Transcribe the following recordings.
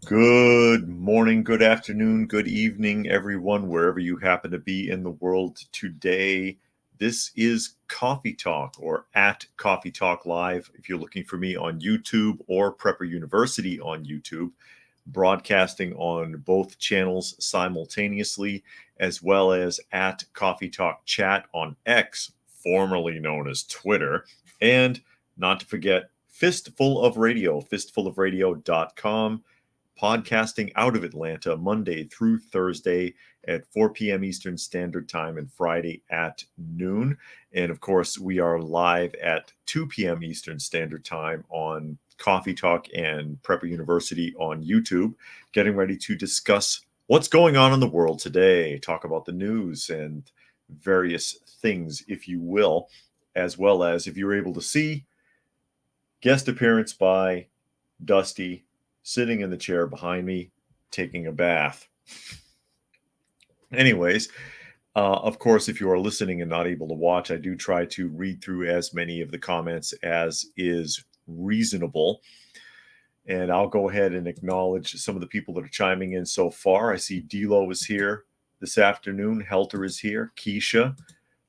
Good morning, good afternoon, good evening, everyone, wherever you happen to be in the world today. This is Coffee Talk, or at Coffee Talk Live if you're looking for me on YouTube, or Prepper University on YouTube, broadcasting on both channels simultaneously, as well as at Coffee Talk Chat on X, formerly known as Twitter, and not to forget Fistful of Radio, fistfulofradio.com, podcasting out of Atlanta Monday through Thursday at 4 p.m. Eastern Standard Time and Friday at noon. And of course, we are live at 2 p.m. Eastern Standard Time on Coffee Talk and Prepper University on YouTube, getting ready to discuss what's going on in the world today, talk about the news and various things, if you will, as well as, if you're able to see, guest appearance by Dusty, sitting in the chair behind me, taking a bath. Anyways, of course, if you are listening and not able to watch, I do try to read through as many of the comments as is reasonable. And I'll go ahead and acknowledge some of the people that are chiming in so far. I see D'Lo is here this afternoon. Helter is here. Keisha,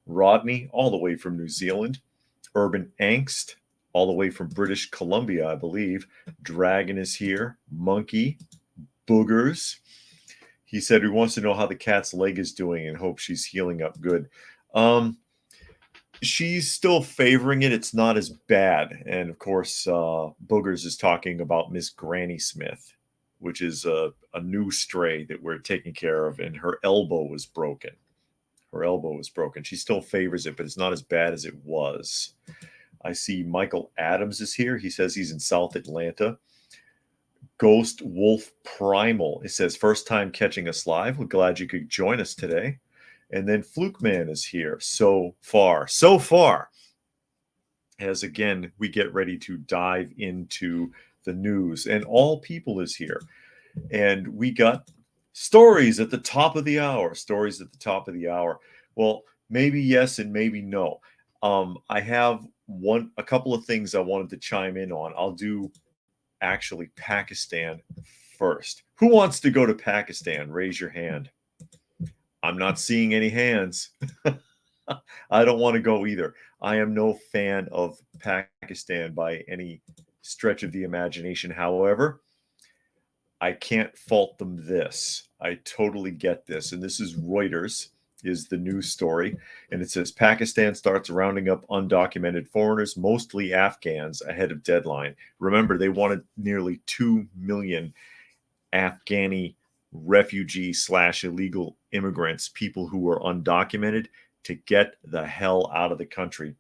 Rodney, all the way from New Zealand. Urban Angst, all the way from British Columbia, I believe. Dragon is here. Monkey, Boogers. He said he wants to know how the cat's leg is doing and hopes she's healing up good. She's still favoring it. It's not as bad. And of course, Boogers is talking about Miss Granny Smith, which is a new stray that we're taking care of, and her elbow was broken. Her elbow was broken. She still favors it, but it's not as bad as it was. I see Michael Adams is here. He says he's in South Atlanta. Ghost Wolf Primal. It says, first time catching us live. We're glad you could join us today. And then Fluke Man is here. So far, as again, we get ready to dive into the news. And All People is here. And we got stories at the top of the hour. Stories at the top of the hour. Well, maybe yes and maybe no. I have a couple of things I wanted to chime in on. I'll do actually Pakistan first. Who wants to go to Pakistan? Raise your hand. I'm not seeing any hands. I don't want to go either. I am no fan of Pakistan by any stretch of the imagination. However, I can't fault them this. I totally get this. And this is Reuters, is the news story. And it says Pakistan starts rounding up undocumented foreigners, mostly Afghans, ahead of deadline. Remember, they wanted nearly 2 million Afghani refugee/illegal immigrants, people who were undocumented, to get the hell out of the country.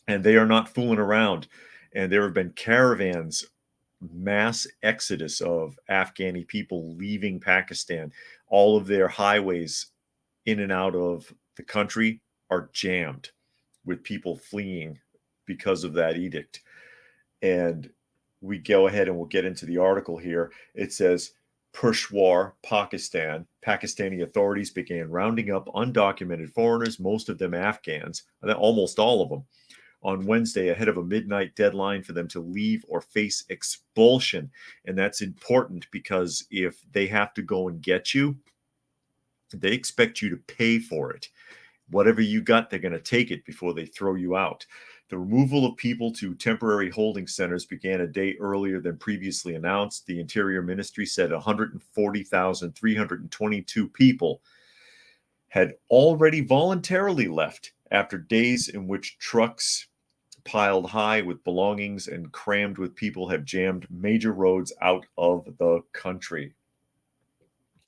And they are not fooling around. And there have been caravans, mass exodus of Afghani people leaving Pakistan. All of their highways in and out of the country are jammed with people fleeing because of that edict. And we go ahead and we'll get into the article here. It says, Peshawar, Pakistan. Pakistani authorities began rounding up undocumented foreigners, most of them Afghans, almost all of them, on Wednesday ahead of a midnight deadline for them to leave or face expulsion. And that's important because if they have to go and get you, they expect you to pay for it. Whatever you got, they're going to take it before they throw you out. The removal of people to temporary holding centers began a day earlier than previously announced. The Interior Ministry said 140,322 people had already voluntarily left after days in which trucks piled high with belongings and crammed with people have jammed major roads out of the country.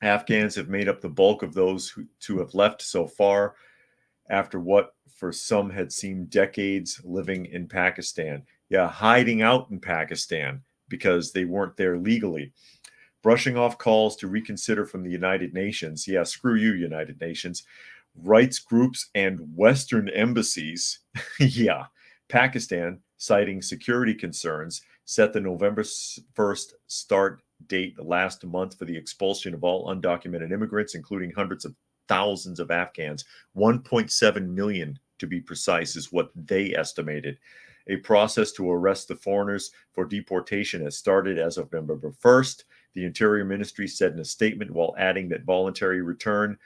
Afghans have made up the bulk of those who have left so far, after what for some had seemed decades living in Pakistan. Yeah, hiding out in Pakistan because they weren't there legally. Brushing off calls to reconsider from the United Nations. Yeah, screw you, United Nations. Rights groups and Western embassies. Yeah, Pakistan, citing security concerns, set the November 1st start date last month for the expulsion of all undocumented immigrants, including hundreds of thousands of Afghans. 1.7 million, to be precise, is what they estimated. A process to arrest the foreigners for deportation has started as of November 1st. The Interior Ministry said in a statement, while adding that voluntary return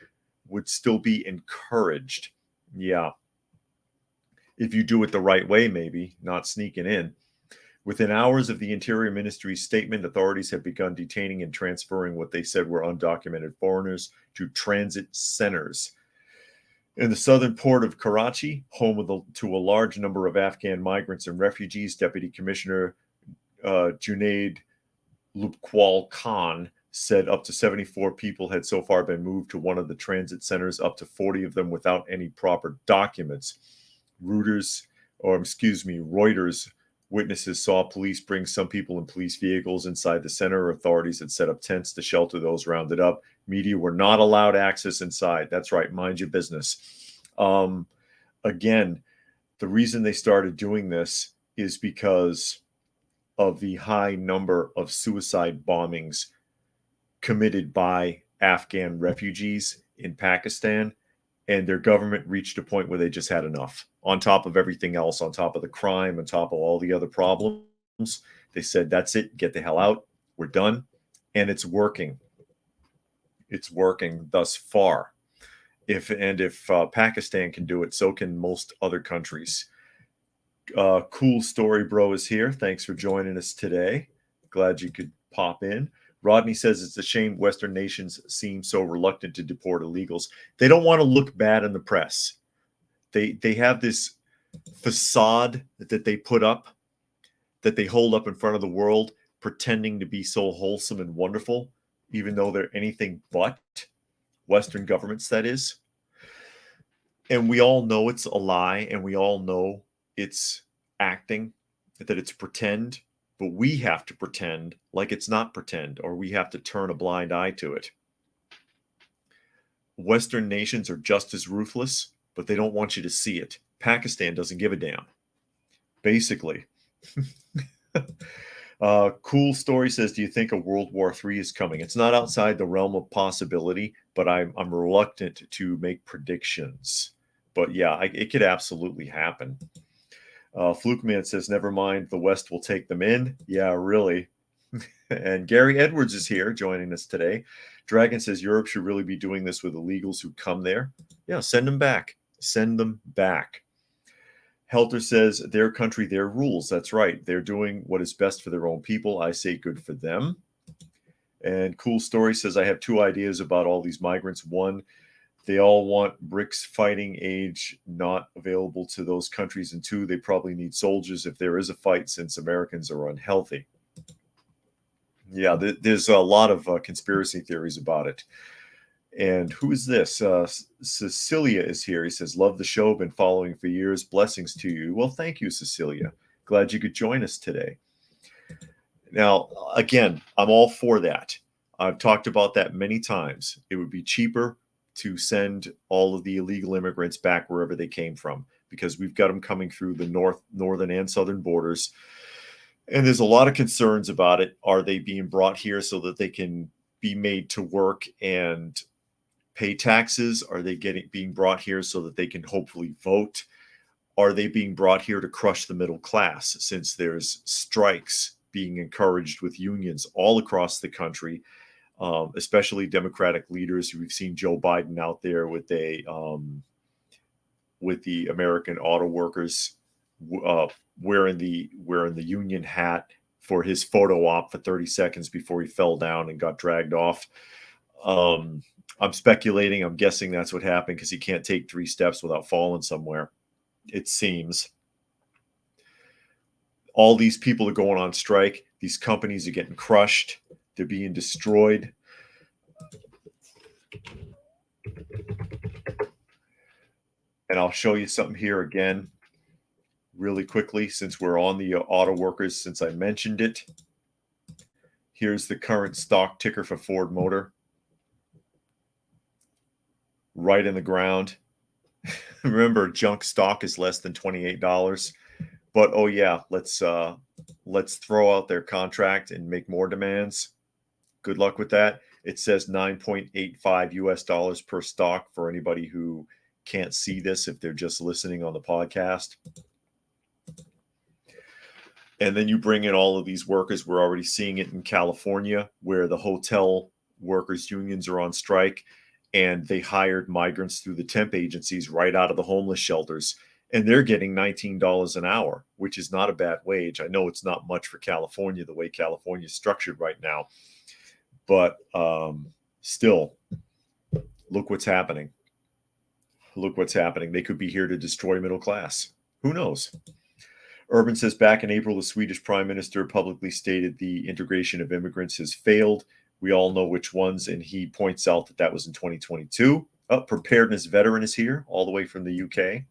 would still be encouraged. Yeah. If you do it the right way, maybe, not sneaking in. Within hours of the Interior Ministry's statement, authorities have begun detaining and transferring what they said were undocumented foreigners to transit centers. In the southern port of Karachi, home to a large number of Afghan migrants and refugees, Deputy Commissioner Junaid Lupkwal Khan said up to 74 people had so far been moved to one of the transit centers, up to 40 of them without any proper documents. Reuters witnesses saw police bring some people in police vehicles inside the center. Authorities had set up tents to shelter those rounded up. Media were not allowed access inside. That's right, mind your business. Again, the reason they started doing this is because of the high number of suicide bombings committed by Afghan refugees in Pakistan, and their government reached a point where they just had enough. On top of everything else, on top of the crime, on top of all the other problems, they said, that's it, get the hell out, we're done. And it's working. It's working thus far. If Pakistan can do it, so can most other countries. Cool Story Bro is here. Thanks for joining us today. Glad you could pop in. Rodney says it's a shame Western nations seem so reluctant to deport illegals. They don't want to look bad in the press. They have this facade that they put up, that they hold up in front of the world, pretending to be so wholesome and wonderful, even though they're anything but Western governments, that is. And we all know it's a lie, and we all know it's acting, that it's pretend, but we have to pretend like it's not pretend, or we have to turn a blind eye to it. Western nations are just as ruthless, but they don't want you to see it. Pakistan doesn't give a damn, basically. Cool Story says, do you think a World War III is coming? It's not outside the realm of possibility, but I'm reluctant to make predictions. But yeah, it could absolutely happen. Fluke Man says, never mind, the West will take them in. Yeah, really. And Gary Edwards is here joining us today. Dragon says, Europe should really be doing this with illegals who come there. Yeah, send them back. Send them back. Helter says, their country, their rules. That's right. They're doing what is best for their own people. I say good for them. And Cool Story says, I have two ideas about all these migrants. One, they all want BRICS fighting age not available to those countries. And two, they probably need soldiers if there is a fight, since Americans are unhealthy. Yeah, there's a lot of conspiracy theories about it. And who is this? Cecilia is here. He says, love the show. Been following for years. Blessings to you. Well, thank you, Cecilia. Glad you could join us today. Now, again, I'm all for that. I've talked about that many times. It would be cheaper to send all of the illegal immigrants back wherever they came from, because we've got them coming through the northern and southern borders. And there's a lot of concerns about it. Are they being brought here so that they can be made to work and pay taxes? Are they being brought here so that they can hopefully vote? Are they being brought here to crush the middle class, since there's strikes being encouraged with unions all across the country, especially Democratic leaders? We've seen Joe Biden out there with the American auto workers wearing the union hat for his photo op for 30 seconds before he fell down and got dragged off. I'm speculating. I'm guessing that's what happened, because he can't take 3 steps without falling somewhere, it seems. All these people are going on strike. These companies are getting crushed. They're being destroyed. And I'll show you something here again really quickly, since we're on the auto workers, since I mentioned it. Here's the current stock ticker for Ford Motor. Right in the ground. Remember, junk stock is less than $28. But oh yeah, let's throw out their contract and make more demands. Good luck with that. It says $9.85 US per stock for anybody who can't see this if they're just listening on the podcast. And then you bring in all of these workers. We're already seeing it in California, where the hotel workers unions are on strike, and they hired migrants through the temp agencies right out of the homeless shelters, and they're getting $19 an hour, which is not a bad wage. I know it's not much for California, the way California is structured right now, but still, look what's happening. Look what's happening. They could be here to destroy middle class. Who knows? Urban says back in April, the Swedish prime minister publicly stated the integration of immigrants has failed. We all know which ones, and he points out that that was in 2022. Preparedness veteran is here, all the way from the UK.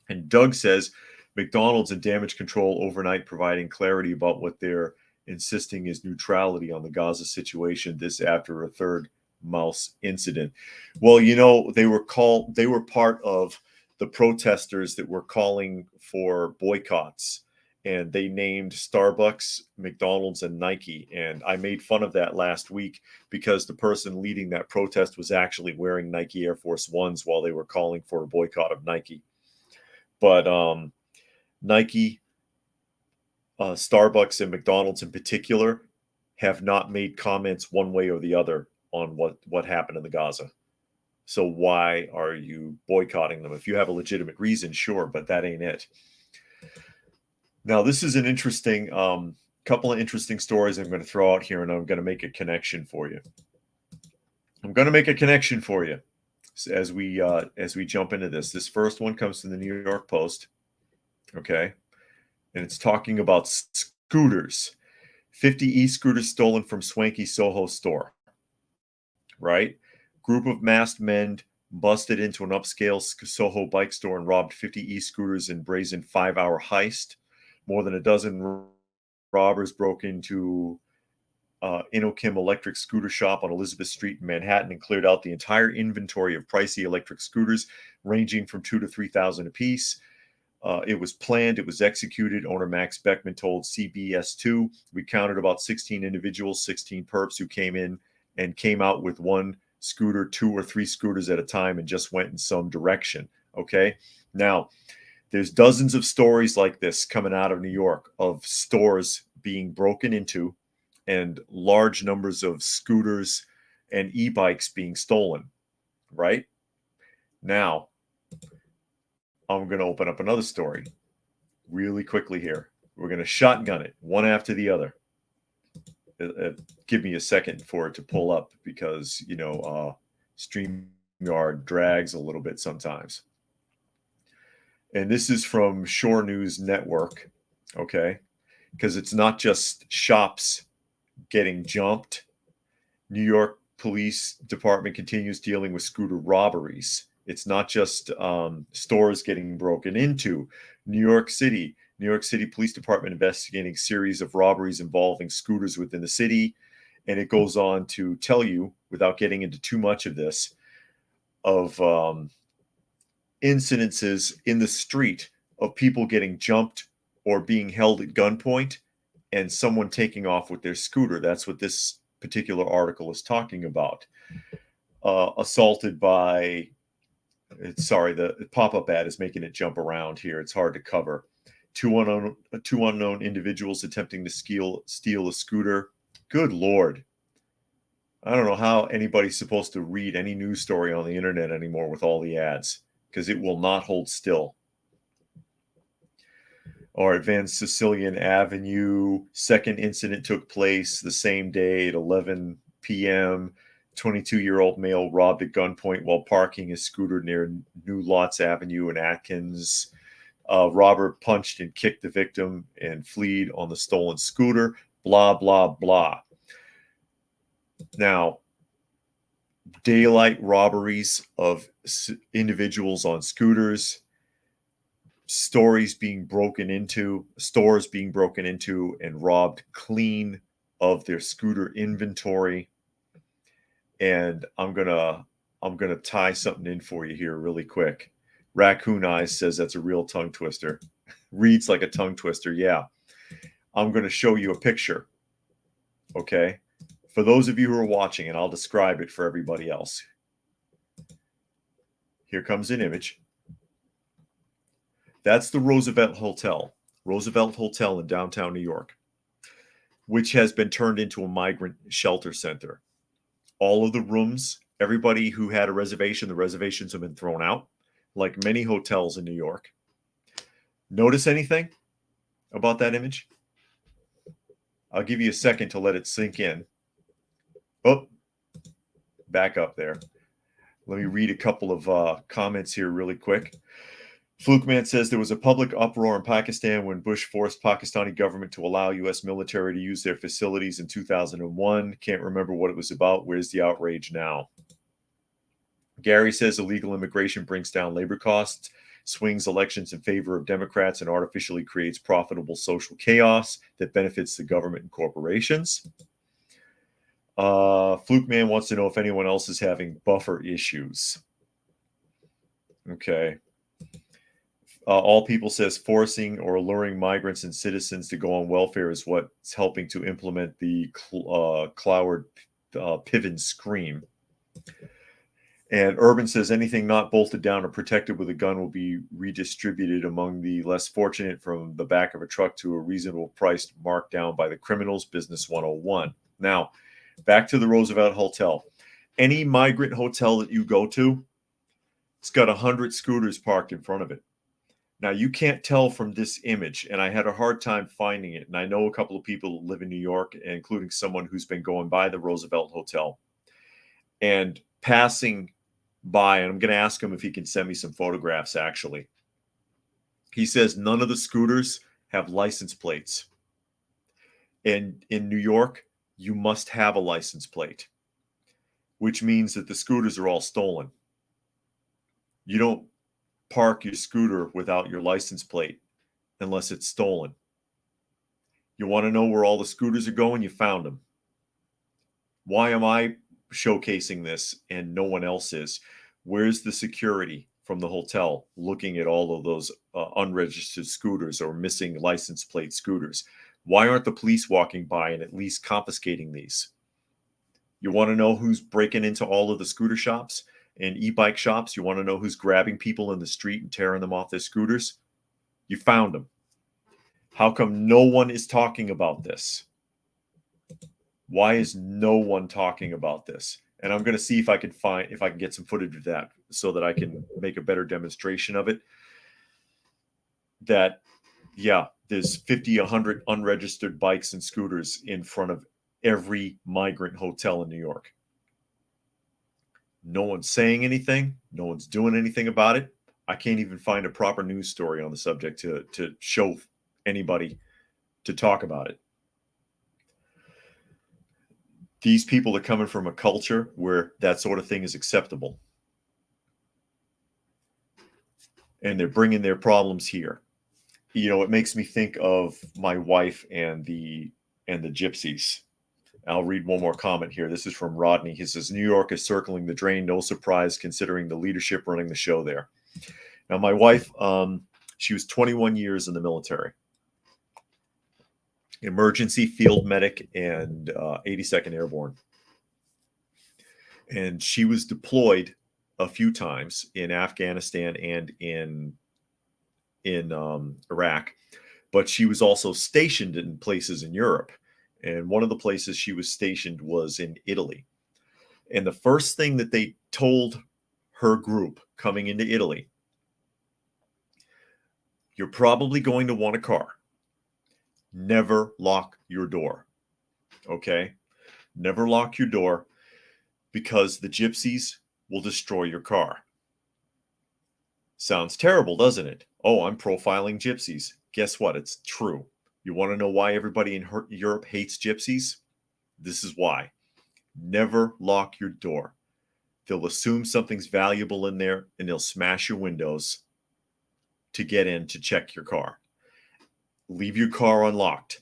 And Doug says McDonald's and damage control overnight, providing clarity about what they're insisting is neutrality on the Gaza situation. This after a third mouse incident. Well, you know, they were part of the protesters that were calling for boycotts, and they named Starbucks, McDonald's, and Nike. And I made fun of that last week because the person leading that protest was actually wearing Nike Air Force Ones while they were calling for a boycott of Nike. But Nike, Starbucks, and McDonald's in particular have not made comments one way or the other on what happened in the Gaza. So why are you boycotting them? If you have a legitimate reason, sure, but that ain't it. Now, this is an interesting couple of interesting stories I'm going to throw out here, and I'm going to make a connection for you. As we jump into this. This first one comes from the New York Post, okay, and it's talking about scooters. 50 e-scooters stolen from swanky Soho store. Right? Group of masked men busted into an upscale Soho bike store and robbed 50 e-scooters in brazen 5-hour heist. More than a dozen robbers broke into Inokim electric scooter shop on Elizabeth Street in Manhattan and cleared out the entire inventory of pricey electric scooters ranging from $2,000 to $3,000 apiece. It was planned. It was executed. Owner Max Beckman told CBS2, we counted about 16 individuals, 16 perps who came in and came out with one scooter, 2 or 3 scooters at a time, and just went in some direction. Okay. Now, there's dozens of stories like this coming out of New York of stores being broken into and large numbers of scooters and e-bikes being stolen. Right? Now, I'm going to open up another story really quickly here. We're going to shotgun it one after the other. Give me a second for it to pull up because, you know, StreamYard drags a little bit sometimes. And this is from Shore News Network, okay? Because it's not just shops getting jumped. New York Police Department continues dealing with scooter robberies. It's not just stores getting broken into. New York City Police Department investigating series of robberies involving scooters within the city. And it goes on to tell you, without getting into too much of this, of incidences in the street of people getting jumped or being held at gunpoint and someone taking off with their scooter. That's what this particular article is talking about. Assaulted by... Sorry, the pop-up ad is making it jump around here. It's hard to cover. Two unknown individuals attempting to steal a scooter. Good Lord. I don't know how anybody's supposed to read any news story on the internet anymore with all the ads, because it will not hold still. Or at Van Sicilian Avenue, second incident took place the same day at 11 p.m. 22-year-old male robbed at gunpoint while parking his scooter near New Lots Avenue in Atkins. Robber punched and kicked the victim and fled on the stolen scooter. Blah, blah, blah. Now, daylight robberies of individuals on scooters, stores being broken into and robbed clean of their scooter inventory. And I'm gonna tie something in for you here really quick. Raccoon Eyes says that's a real tongue twister. Reads like a tongue twister. Yeah. I'm going to show you a picture. Okay. For those of you who are watching, and I'll describe it for everybody else. Here comes an image. That's the Roosevelt Hotel Roosevelt Hotel in downtown New York, which has been turned into a migrant shelter center. All of the rooms, everybody who had a reservation, the reservations have been thrown out, like many hotels in New York. Notice anything about that image? I'll give you a second to let it sink in. Oh, back up there. Let me read a couple of comments here really quick. Flukeman says there was a public uproar in Pakistan when Bush forced Pakistani government to allow U.S. military to use their facilities in 2001. Can't remember what it was about. Where's the outrage now? Gary says illegal immigration brings down labor costs, swings elections in favor of Democrats, and artificially creates profitable social chaos that benefits the government and corporations. Fluke Man wants to know if anyone else is having buffer issues. Okay. All People says forcing or alluring migrants and citizens to go on welfare is what's helping to implement the Cloward Piven scream. And Urban says anything not bolted down or protected with a gun will be redistributed among the less fortunate from the back of a truck to a reasonable price marked down by the criminals. Business 101. Now, back to the Roosevelt Hotel. Any migrant hotel that you go to, it's got 100 scooters parked in front of it. Now, you can't tell from this image, and I had a hard time finding it. And I know a couple of people that live in New York, including someone who's been going by the Roosevelt Hotel and passing by, and I'm going to ask him if he can send me some photographs, actually. He says none of the scooters have license plates. And in New York, you must have a license plate, which means that the scooters are all stolen. You don't park your scooter without your license plate unless it's stolen. You want to know where all the scooters are going? You found them. Why am I showcasing this and no one else is? Where's the security from the hotel looking at all of those unregistered scooters or missing license plate scooters? Why aren't the police walking by and at least confiscating these? You want to know who's breaking into all of the scooter shops and e-bike shops? You want to know who's grabbing people in the street and tearing them off their scooters? You found them. How come no one is talking about this? Why is no one talking about this? And I'm going to see if I can get some footage of that so that I can make a better demonstration of it. That, yeah, there's 50, 100 unregistered bikes and scooters in front of every migrant hotel in New York. No one's saying anything. No one's doing anything about it. I can't even find a proper news story on the subject to show anybody to talk about it. These people are coming from a culture where that sort of thing is acceptable. And they're bringing their problems here. You know, it makes me think of my wife and the gypsies. I'll read one more comment here. This is from Rodney. He says, New York is circling the drain. No surprise considering the leadership running the show there. Now, my wife, she was 21 years in the military. Emergency field medic and 82nd Airborne. And she was deployed a few times in Afghanistan and in Iraq. But she was also stationed in places in Europe. And one of the places she was stationed was in Italy. And the first thing that they told her group coming into Italy, you're probably going to want a car. Never lock your door. Okay? Never lock your door because the gypsies will destroy your car. Sounds terrible, doesn't it? Oh, I'm profiling gypsies. Guess what? It's true. You want to know why everybody in Europe hates gypsies? This is why. Never lock your door. They'll assume something's valuable in there and they'll smash your windows to get in to check your car. Leave your car unlocked.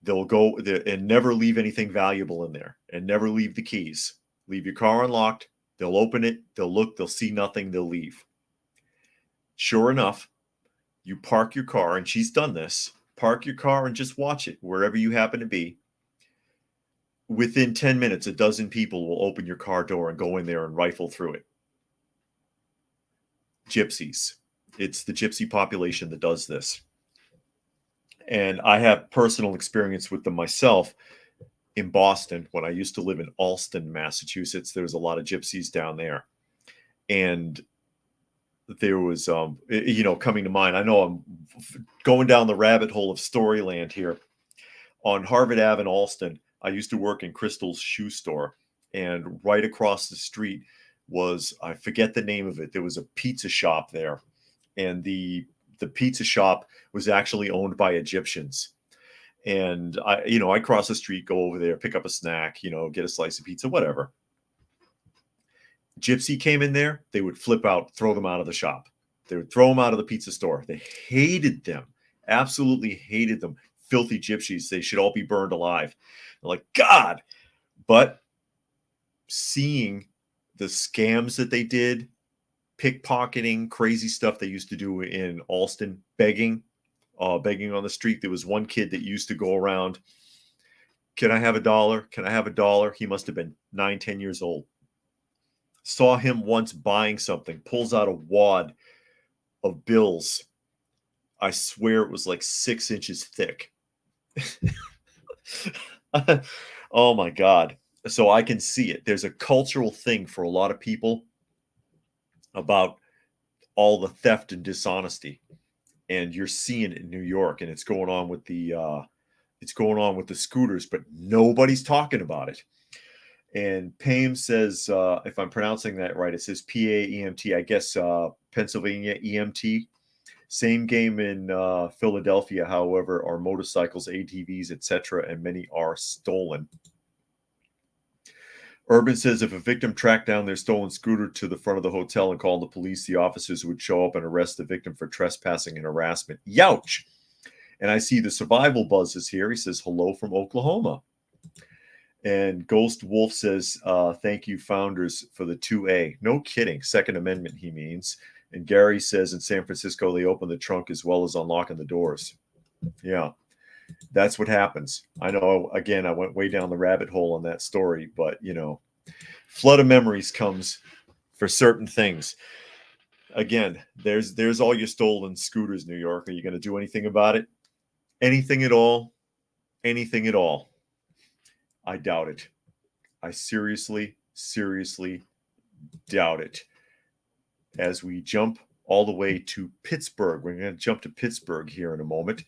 They'll go and never leave anything valuable in there and never leave the keys. Leave your car unlocked. They'll open it. They'll look. They'll see nothing. They'll leave. Sure enough, you park your car, and she's done this. Park your car and just watch it wherever you happen to be. Within 10 minutes, a dozen people will open your car door and go in there and rifle through it. Gypsies. It's the gypsy population that does this. And I have personal experience with them myself in Boston. When I used to live in Allston, Massachusetts, there was a lot of gypsies down there. And there was, coming to mind, I know I'm going down the rabbit hole of Storyland here. On Harvard Ave in Allston, I used to work in Crystal's shoe store. And right across the street was, I forget the name of it, there was a pizza shop there. And the pizza shop was actually owned by Egyptians. And I cross the street, go over there, pick up a snack, get a slice of pizza, whatever. Gypsy came in there, they would flip out, throw them out of the shop. They would throw them out of the pizza store. They hated them, absolutely hated them. Filthy gypsies. They should all be burned alive. They're like, God. But seeing the scams that they did, pickpocketing, crazy stuff they used to do in Allston, begging on the street. There was one kid that used to go around, can I have $1? Can I have $1? He must have been 9, 10 years old. Saw him once buying something, pulls out a wad of bills. I swear it was like 6 inches thick. Oh my God. So I can see it. There's a cultural thing for a lot of people about all the theft and dishonesty. And you're seeing it in New York, and it's going on with the scooters, but nobody's talking about it. And Payne says, if I'm pronouncing that right, it says PAEMT, I guess Pennsylvania EMT. Same game in Philadelphia, however, are motorcycles, ATVs, etc., and many are stolen. Urban says if a victim tracked down their stolen scooter to the front of the hotel and called the police, the officers would show up and arrest the victim for trespassing and harassment. Youch! And I see the survival buzz is here. He says, hello from Oklahoma. And Ghost Wolf says, thank you, founders, for the 2A. No kidding. Second Amendment, he means. And Gary says in San Francisco, they open the trunk as well as unlocking the doors. Yeah, that's what happens. I know, again, I went way down the rabbit hole on that story, but, flood of memories comes for certain things. Again, there's all your stolen scooters, New York. Are you going to do anything about it? Anything at all? Anything at all? I doubt it. I seriously, seriously doubt it. As we jump all the way to Pittsburgh, we're going to jump to Pittsburgh here in a moment.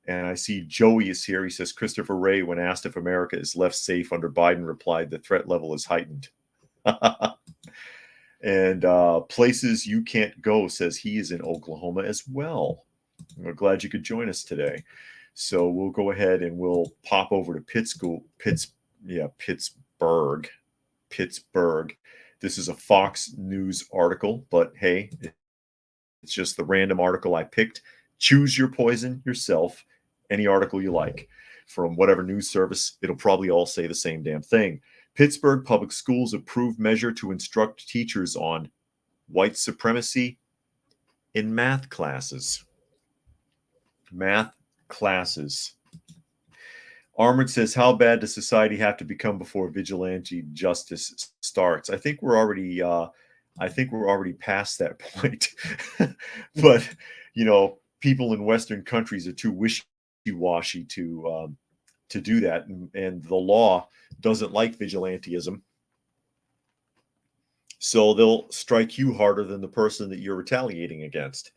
And I see Joey is here. He says, Christopher Wray, when asked if America is left safe under Biden, replied, the threat level is heightened. And places you can't go, says he is in Oklahoma as well. We're glad you could join us today. So we'll go ahead and we'll pop over to Pittsburgh. Pittsburgh. This is a Fox News article, but hey, it's just the random article I picked. Choose your poison yourself. Any article you like from whatever news service, it'll probably all say the same damn thing. Pittsburgh Public Schools approved measure to instruct teachers on white supremacy in math classes. Math classes. Armored says, how bad does society have to become before vigilante justice starts? I think we're already past that point. But, people in Western countries are too wishy-washy to do that. And the law doesn't like vigilantism. So they'll strike you harder than the person that you're retaliating against.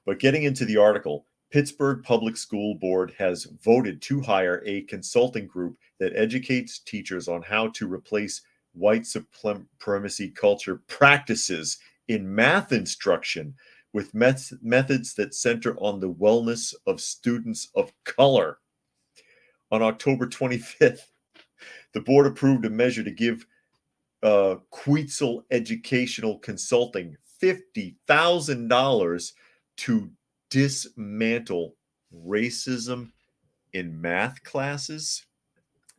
But getting into the article, Pittsburgh Public School Board has voted to hire a consulting group that educates teachers on how to replace white supremacy culture practices in math instruction with methods that center on the wellness of students of color. On October 25th, the board approved a measure to give Quetzal Educational Consulting $50,000 to dismantle racism in math classes.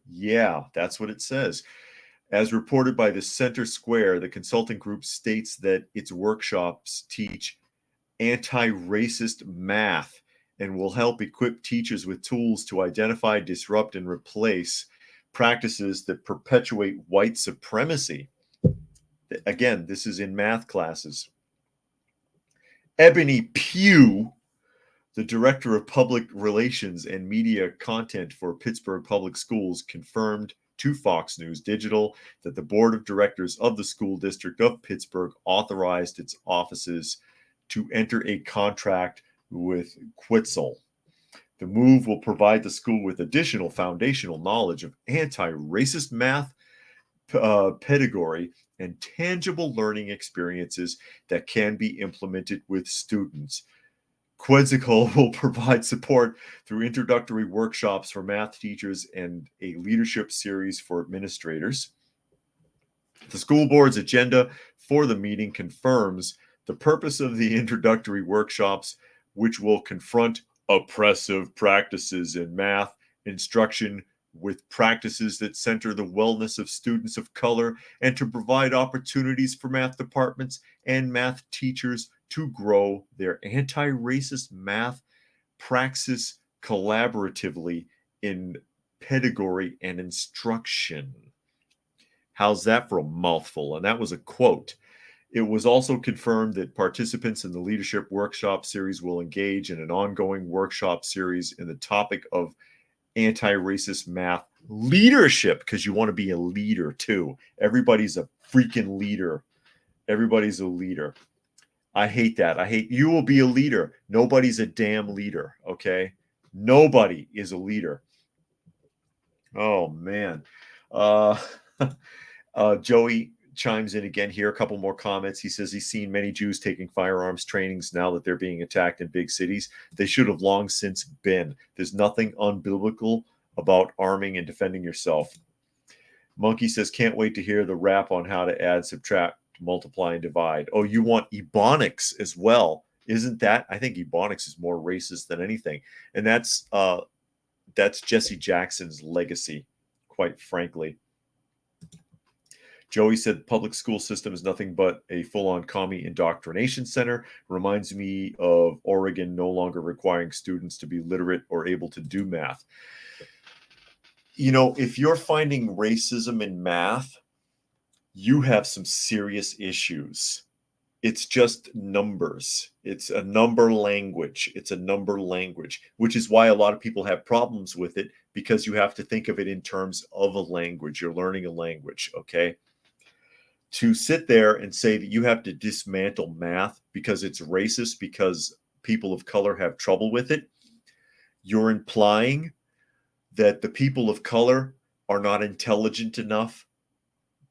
Yeah, that's what it says. As reported by the Center Square, the consulting group states that its workshops teach anti-racist math and will help equip teachers with tools to identify, disrupt, and replace practices that perpetuate white supremacy. Again, this is in math classes. Ebony Pugh, The director of public relations and media content for Pittsburgh Public Schools confirmed to Fox News Digital that the board of directors of the school district of Pittsburgh authorized its offices to enter a contract with Quetzal. The move will provide the school with additional foundational knowledge of anti-racist math, pedagogy, and tangible learning experiences that can be implemented with students. Quetzal will provide support through introductory workshops for math teachers and a leadership series for administrators. The school board's agenda for the meeting confirms the purpose of the introductory workshops, which will confront oppressive practices in math instruction with practices that center the wellness of students of color, and to provide opportunities for math departments and math teachers to grow their anti-racist math praxis collaboratively in pedagogy and instruction. How's that for a mouthful? And that was a quote. It was also confirmed that participants in the leadership workshop series will engage in an ongoing workshop series in the topic of anti-racist math leadership, because you want to be a leader too. Everybody's a freaking leader. Everybody's a leader. I hate that. I hate you will be a leader. Nobody's a damn leader, okay? Nobody is a leader. Oh, man. Joey chimes in again here. A couple more comments. He says he's seen many Jews taking firearms trainings now that they're being attacked in big cities. They should have long since been. There's nothing unbiblical about arming and defending yourself. Monkey says, can't wait to hear the rap on how to add, subtract, multiply, and divide. Oh, you want Ebonics as well. Isn't that? I think Ebonics is more racist than anything. And that's Jesse Jackson's legacy, quite frankly. Joey said the public school system is nothing but a full-on commie indoctrination center. Reminds me of Oregon no longer requiring students to be literate or able to do math. You know, if you're finding racism in math, you have some serious issues. It's just numbers. It's a number language. It's a number language, which is why a lot of people have problems with it, because you have to think of it in terms of a language. You're learning a language, okay? To sit there and say that you have to dismantle math because it's racist, because people of color have trouble with it, you're implying that the people of color are not intelligent enough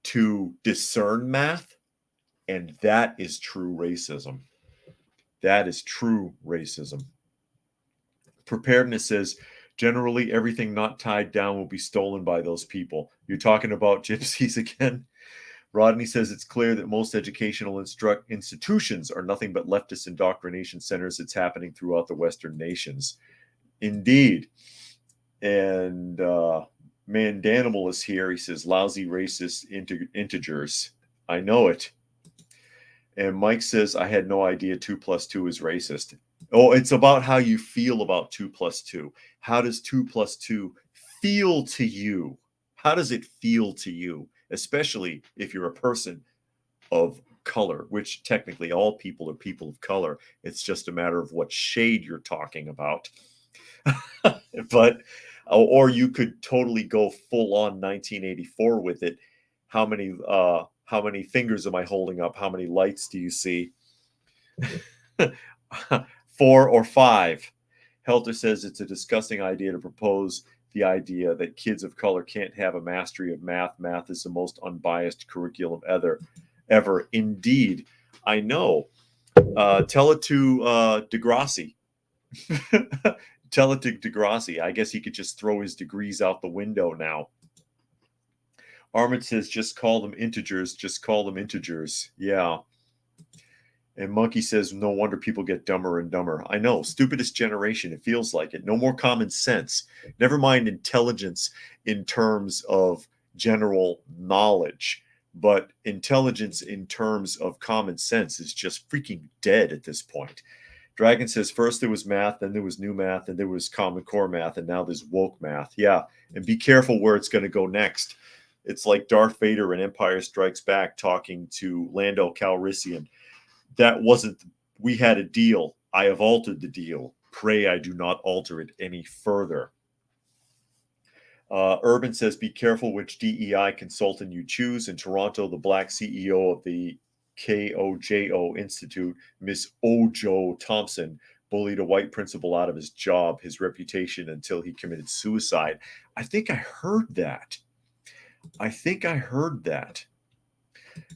to discern math, and that is true racism. That is true racism. Preparedness says, generally everything not tied down will be stolen by those people. You're talking about gypsies again? Rodney says it's clear that most educational institutions are nothing but leftist indoctrination centers. It's happening throughout the Western nations. Indeed. And Mandanimal is here. He says, lousy racist integers. I know it. And Mike says, I had no idea 2 + 2 is racist. Oh, it's about how you feel about 2 + 2. How does 2 + 2 feel to you? How does it feel to you? Especially if you're a person of color, which technically all people are people of color. It's just a matter of what shade you're talking about. But, or you could totally go full on 1984 with it. How many fingers am I holding up? How many lights do you see? 4 or 5. Helter says it's a disgusting idea to propose the idea that kids of color can't have a mastery of math. Math is the most unbiased curriculum ever. Indeed, I know. Tell it to Degrassi. Tell it to Degrassi. I guess he could just throw his degrees out the window now. Armand says, just call them integers. Just call them integers. Yeah. And Monkey says, no wonder people get dumber and dumber. I know, stupidest generation. It feels like it. No more common sense. Never mind intelligence in terms of general knowledge, but intelligence in terms of common sense is just freaking dead at this point. Dragon says, first there was math, then there was new math, and there was Common Core math, and now there's woke math. Yeah, and be careful where it's going to go next. It's like Darth Vader in Empire Strikes Back talking to Lando Calrissian. That wasn't, we had a deal. I have altered the deal. Pray I do not alter it any further. Urban says, be careful which DEI consultant you choose. In Toronto, the black CEO of the KOJO Institute, Miss Ojo Thompson, bullied a white principal out of his job, his reputation, until he committed suicide. I think I heard that.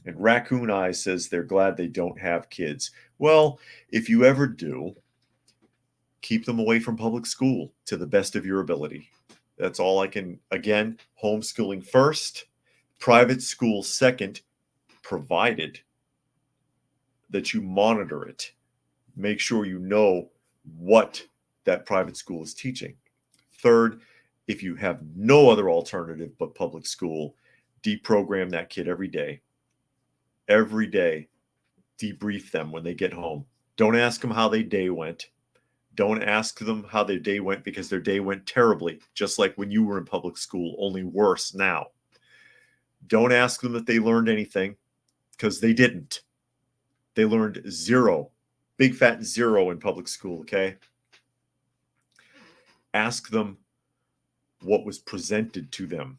And Raccoon Eyes says they're glad they don't have kids. Well, if you ever do, keep them away from public school to the best of your ability. That's all I can. Again, homeschooling first, private school second, provided that you monitor it. Make sure you know what that private school is teaching. Third, if you have no other alternative but public school, deprogram that kid every day. Every day, debrief them when they get home. Don't ask them how their day went. Don't ask them how their day went, because their day went terribly, just like when you were in public school, only worse now. Don't ask them if they learned anything, because they didn't. They learned zero, big fat zero in public school, okay? Ask them what was presented to them.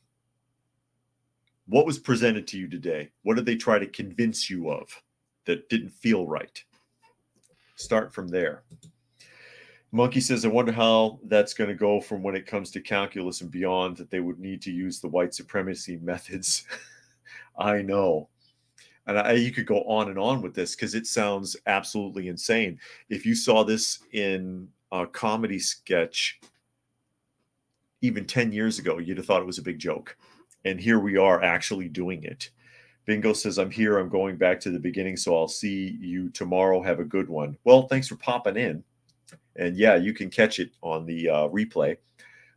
What was presented to you today? What did they try to convince you of that didn't feel right? Start from there. Monkey says, I wonder how that's going to go from when it comes to calculus and beyond, that they would need to use the white supremacy methods. I know. And you could go on and on with this because it sounds absolutely insane. If you saw this in a comedy sketch even 10 years ago, you'd have thought it was a big joke. And here we are actually doing it. Bingo says, I'm here. I'm going back to the beginning, so I'll see you tomorrow. Have a good one. Well, thanks for popping in. And yeah, you can catch it on the replay.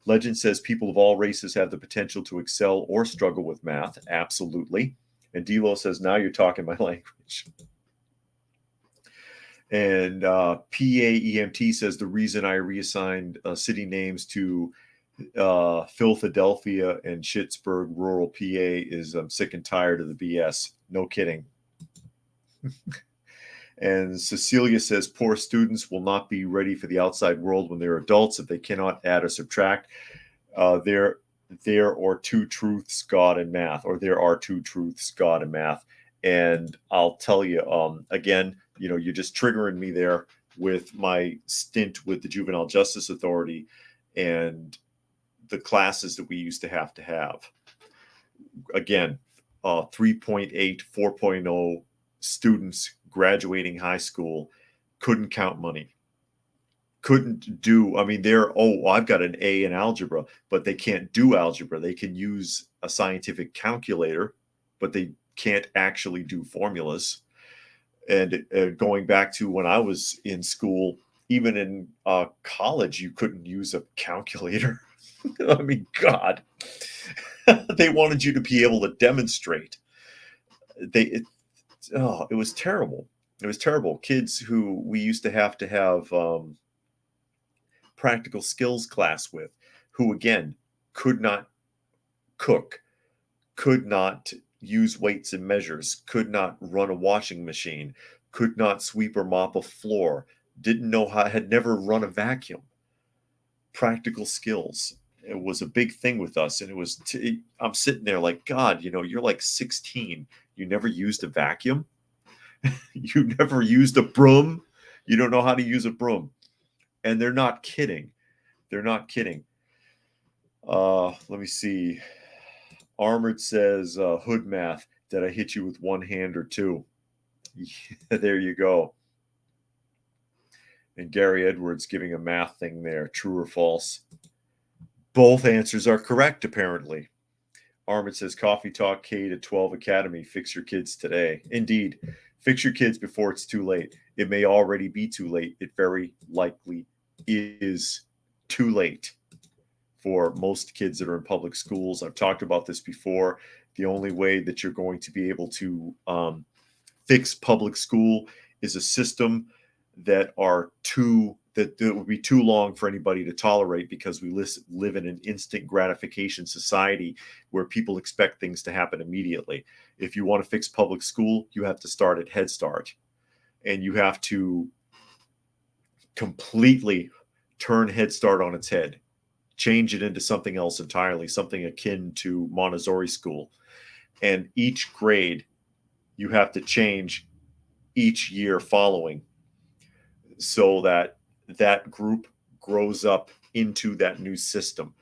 Legend says, people of all races have the potential to excel or struggle with math. Absolutely. And Delo says, now you're talking my language. And PAEMT says, the reason I reassigned city names to Philadelphia and Schittsburg, rural PA, is I'm sick and tired of the BS. No kidding. And Cecilia says, poor students will not be ready for the outside world when they're adults if they cannot add or subtract. There are two truths, God and math, or there are two truths, God and math. And I'll tell you, again, you're just triggering me there with my stint with the Juvenile Justice Authority and the classes that we used to have. Again, 3.8, 4.0 students graduating high school couldn't count money. Couldn't do, I've got an A in algebra, but they can't do algebra. They can use a scientific calculator, but they can't actually do formulas. And going back to when I was in school, even in college, you couldn't use a calculator. God, they wanted you to be able to demonstrate. It was terrible. It was terrible. Kids who we used to have practical skills class with, who again could not cook, could not use weights and measures, could not run a washing machine, could not sweep or mop a floor, didn't know how, had never run a vacuum. Practical skills. It was a big thing with us. And it was, I'm sitting there like, God, you're like 16. You never used a vacuum. You never used a broom. You don't know how to use a broom. And they're not kidding. Let me see. Armored says, hood math. Did I hit you with one hand or two? Yeah, there you go. And Gary Edwards giving a math thing there. True or false? Both answers are correct, apparently. Armand says, Coffee Talk K-12 Academy. Fix your kids today. Indeed. Fix your kids before it's too late. It may already be too late. It very likely is too late for most kids that are in public schools. I've talked about this before. The only way that you're going to be able to fix public school is a system that would be too long for anybody to tolerate, because we live in an instant gratification society where people expect things to happen immediately. If you want to fix public school, you have to start at Head Start, and you have to completely turn Head Start on its head, change it into something else entirely, something akin to Montessori school. And each grade you have to change each year following, so that that group grows up into that new system.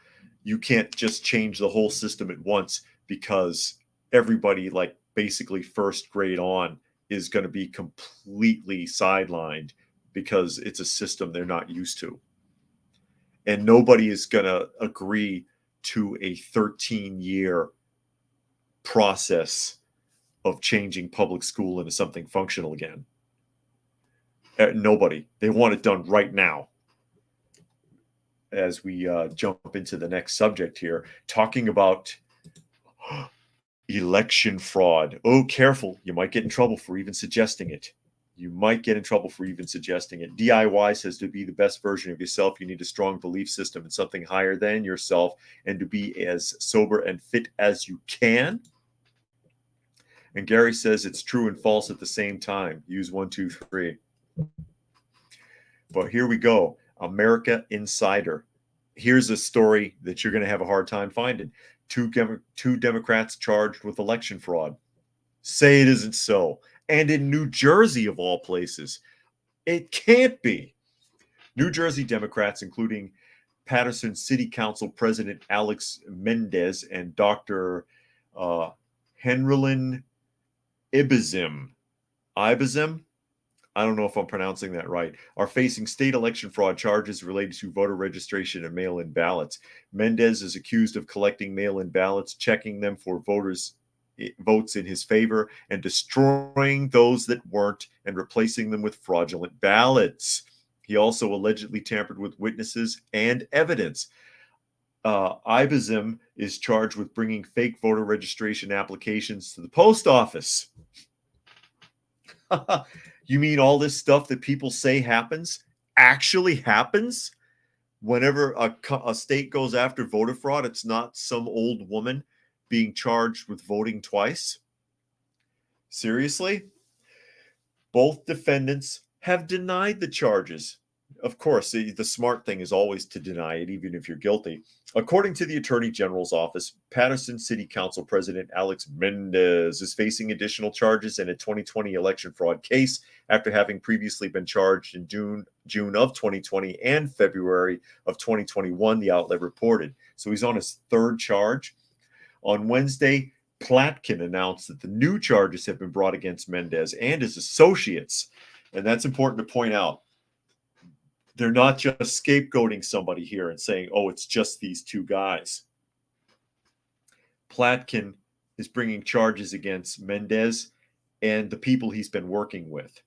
You can't just change the whole system at once, because everybody, like basically first grade on, is going to be completely sidelined because it's a system they're not used to. And nobody is going to agree to a 13-year process of changing public school into something functional again. Nobody. They want it done right now. As we jump into the next subject here, talking about election fraud. Oh, careful. You might get in trouble for even suggesting it. DIY says to be the best version of yourself, you need a strong belief system in something higher than yourself, and to be as sober and fit as you can. And Gary says it's true and false at the same time. Use 1, 2, 3. But here we go. America Insider. Here's a story that you're going to have a hard time finding. Two Democrats charged with election fraud. Say it isn't so. And in New Jersey, of all places. It can't be. New Jersey Democrats, including Paterson City Council President Alex Mendez and Dr. Henrylin Ibizim. I don't know if I'm pronouncing that right, are facing state election fraud charges related to voter registration and mail-in ballots. Mendez is accused of collecting mail-in ballots, checking them for votes in his favor, and destroying those that weren't and replacing them with fraudulent ballots. He also allegedly tampered with witnesses and evidence. Ibizim is charged with bringing fake voter registration applications to the post office. You mean all this stuff that people say happens actually happens? Whenever a state goes after voter fraud, it's not some old woman being charged with voting twice? Seriously? Both defendants have denied the charges. Of course, the smart thing is always to deny it, even if you're guilty. According to the Attorney General's office, Paterson City Council President Alex Mendez is facing additional charges in a 2020 election fraud case after having previously been charged in June of 2020 and February of 2021, the outlet reported. So he's on his third charge. On Wednesday, Platkin announced that the new charges have been brought against Mendez and his associates. And that's important to point out. They're not just scapegoating somebody here and saying, oh, it's just these two guys. Platkin is bringing charges against Mendez and the people he's been working with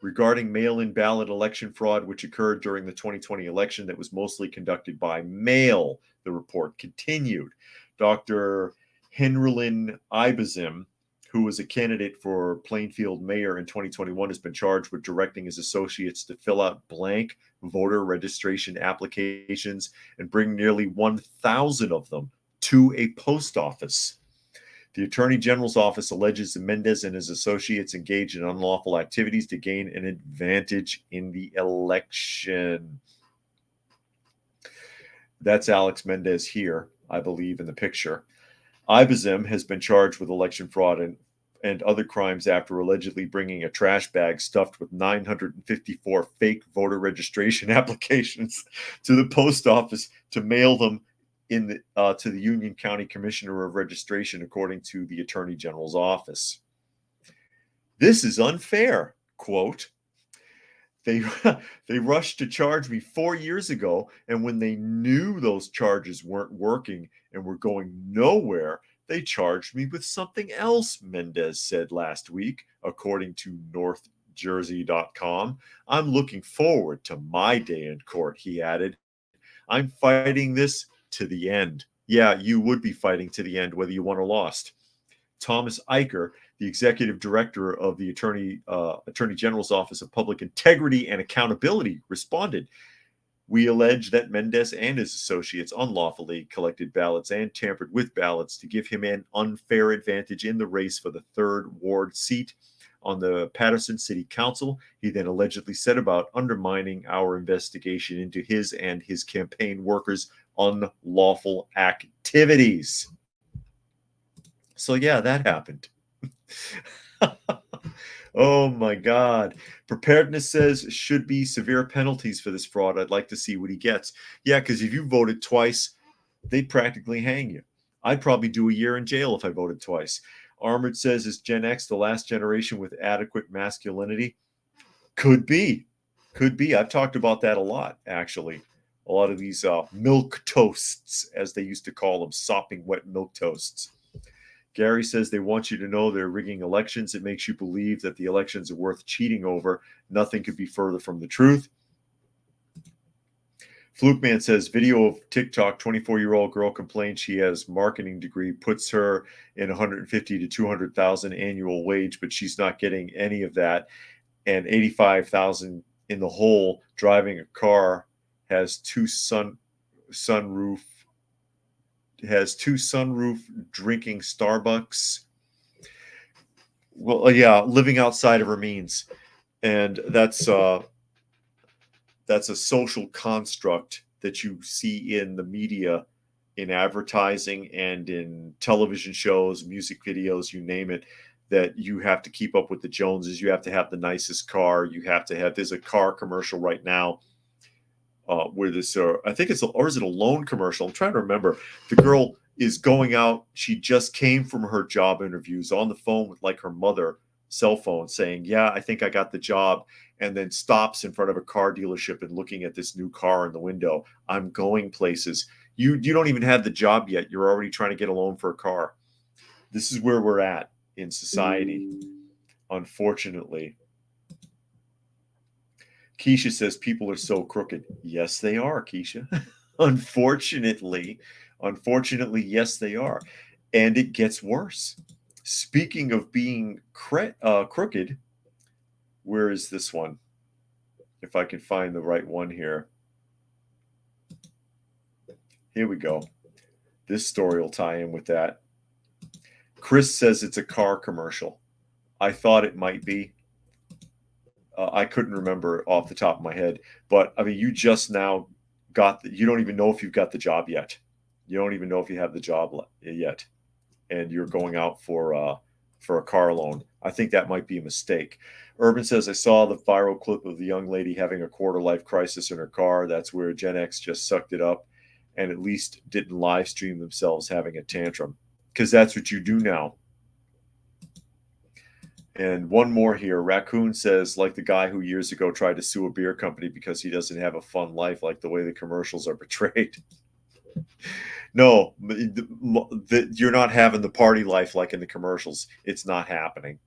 regarding mail-in ballot election fraud, which occurred during the 2020 election that was mostly conducted by mail. The report continued. Dr. Henrylin Ibizim, who was a candidate for Plainfield mayor in 2021, has been charged with directing his associates to fill out blank voter registration applications and bring nearly 1,000 of them to a post office. The Attorney General's office alleges that Mendez and his associates engaged in unlawful activities to gain an advantage in the election. That's Alex Mendez here, I believe, in the picture. Ibizim has been charged with election fraud and other crimes after allegedly bringing a trash bag stuffed with 954 fake voter registration applications to the post office to mail them to the Union County Commissioner of Registration, according to the Attorney General's office. This is unfair, quote. They rushed to charge me 4 years ago, and when they knew those charges weren't working and were going nowhere, they charged me with something else, Mendez said last week, according to NorthJersey.com. I'm looking forward to my day in court, he added. I'm fighting this to the end. Yeah, you would be fighting to the end, whether you won or lost. Thomas Eicher, the executive director of the Attorney General's Office of Public Integrity and Accountability, responded. We allege that Mendez and his associates unlawfully collected ballots and tampered with ballots to give him an unfair advantage in the race for the 3rd Ward seat on the Patterson City Council. He then allegedly said about undermining our investigation into his and his campaign workers' unlawful activities. So yeah, that happened. Oh my God. Preparedness says should be severe penalties for this fraud. I'd like to see what he gets. Yeah, because if you voted twice, they'd practically hang you. I'd probably do a year in jail if I voted twice. Armored says, is Gen X the last generation with adequate masculinity? Could be. Could be. I've talked about that a lot, actually. A lot of these milk toasts, as they used to call them, sopping wet milk toasts. Gary says they want you to know they're rigging elections. It makes you believe that the elections are worth cheating over. Nothing could be further from the truth. Flukeman says video of TikTok, 24-year-old girl complains she has marketing degree, puts her in 150 to 200,000 annual wage, but she's not getting any of that, and 85,000 in the hole. Driving a car, has two sunroof, drinking Starbucks. Well, yeah, living outside of her means, and that's a social construct that you see in the media, in advertising and in television shows, music videos, you name it, that you have to keep up with the Joneses. You have to have the nicest car. You have to have, there's a car commercial right now where this, I think it's, or is it a loan commercial? I'm trying to remember. The girl is going out. She just came from her job interviews on the phone with like her mother cell phone saying, yeah, I think I got the job. And then stops in front of a car dealership and looking at this new car in the window. I'm going places. You don't even have the job yet. You're already trying to get a loan for a car. This is where we're at in society, unfortunately. Keisha says people are so crooked. Yes, they are, Keisha. Unfortunately, yes, they are. And it gets worse. Speaking of being crooked, where is this one? If I can find the right one here. Here we go. This story will tie in with that. Chris says it's a car commercial. I thought it might be. I couldn't remember off the top of my head. But, I mean, you just now got you don't even know if you've got the job yet. You don't even know if you have the job yet. And you're going out for a car loan. I think that might be a mistake. Urban says, I saw the viral clip of the young lady having a quarter-life crisis in her car. That's where Gen X just sucked it up and at least didn't live stream themselves having a tantrum. Because that's what you do now. And one more here. Raccoon says, like the guy who years ago tried to sue a beer company because he doesn't have a fun life like the way the commercials are portrayed. No, you're not having the party life like in the commercials. It's not happening.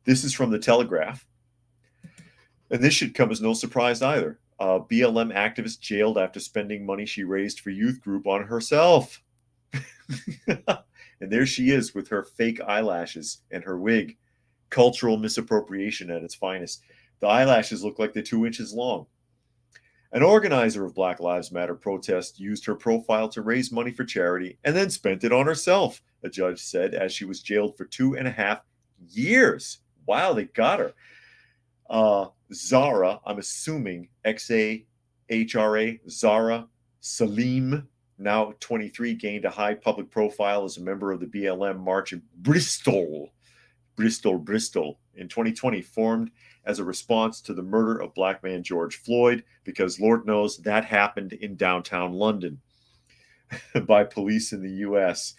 This is from the Telegraph. And this should come as no surprise either. BLM activist jailed after spending money she raised for youth group on herself. And there she is with her fake eyelashes and her wig. Cultural misappropriation at its finest. The eyelashes look like they're 2 inches long. An organizer of Black Lives Matter protest used her profile to raise money for charity and then spent it on herself, a judge said, as she was jailed for 2.5 years. Wow, they got her. Zara, I'm assuming, X-A-H-R-A, Zara Salim, now 23, gained a high public profile as a member of the BLM march in Bristol in 2020, formed as a response to the murder of black man George Floyd, because Lord knows that happened in downtown London by police in the U.S.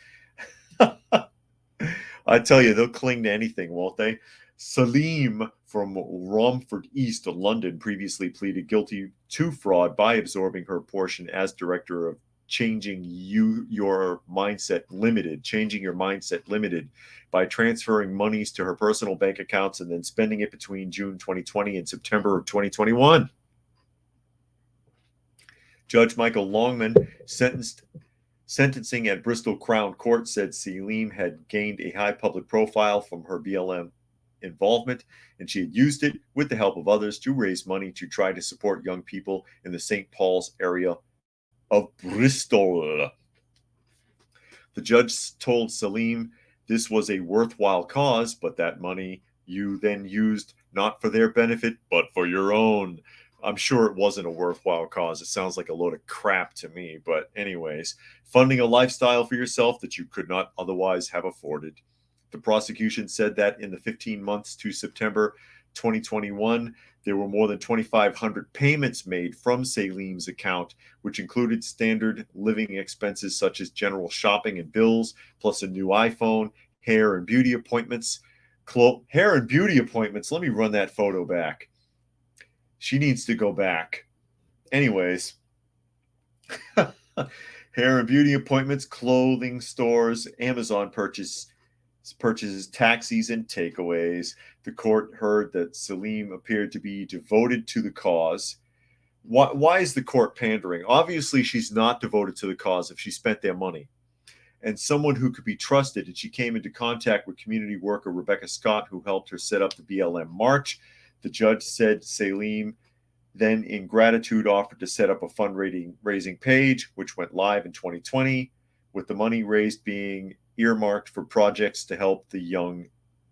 I tell you, they'll cling to anything, won't they? Salim from Romford East, London, previously pleaded guilty to fraud by absorbing her portion as director of Changing Your Mindset Limited by transferring monies to her personal bank accounts and then spending it between June 2020 and September of 2021. Judge Michael Longman, sentencing at Bristol Crown Court, said Salim had gained a high public profile from her BLM involvement, and she had used it with the help of others to raise money to try to support young people in the St. Paul's area of Bristol. The judge told Salim this was a worthwhile cause, but that money you then used not for their benefit, but for your own. I'm sure it wasn't a worthwhile cause. It sounds like a load of crap to me. But, anyways, funding a lifestyle for yourself that you could not otherwise have afforded. The prosecution said that in the 15 months to September 2021, there were more than 2,500 payments made from Salim's account, which included standard living expenses such as general shopping and bills, plus a new iPhone, hair and beauty appointments. Hair and beauty appointments. Let me run that photo back. She needs to go back. Anyways, hair and beauty appointments, clothing stores, Amazon purchases, taxis, and takeaways. The court heard that Salim appeared to be devoted to the cause. Why is the court pandering? Obviously, she's not devoted to the cause if she spent their money. And someone who could be trusted. And she came into contact with community worker Rebecca Scott, who helped her set up the BLM March. The judge said Salim then, in gratitude, offered to set up a fundraising page, which went live in 2020, with the money raised being earmarked for projects to help the young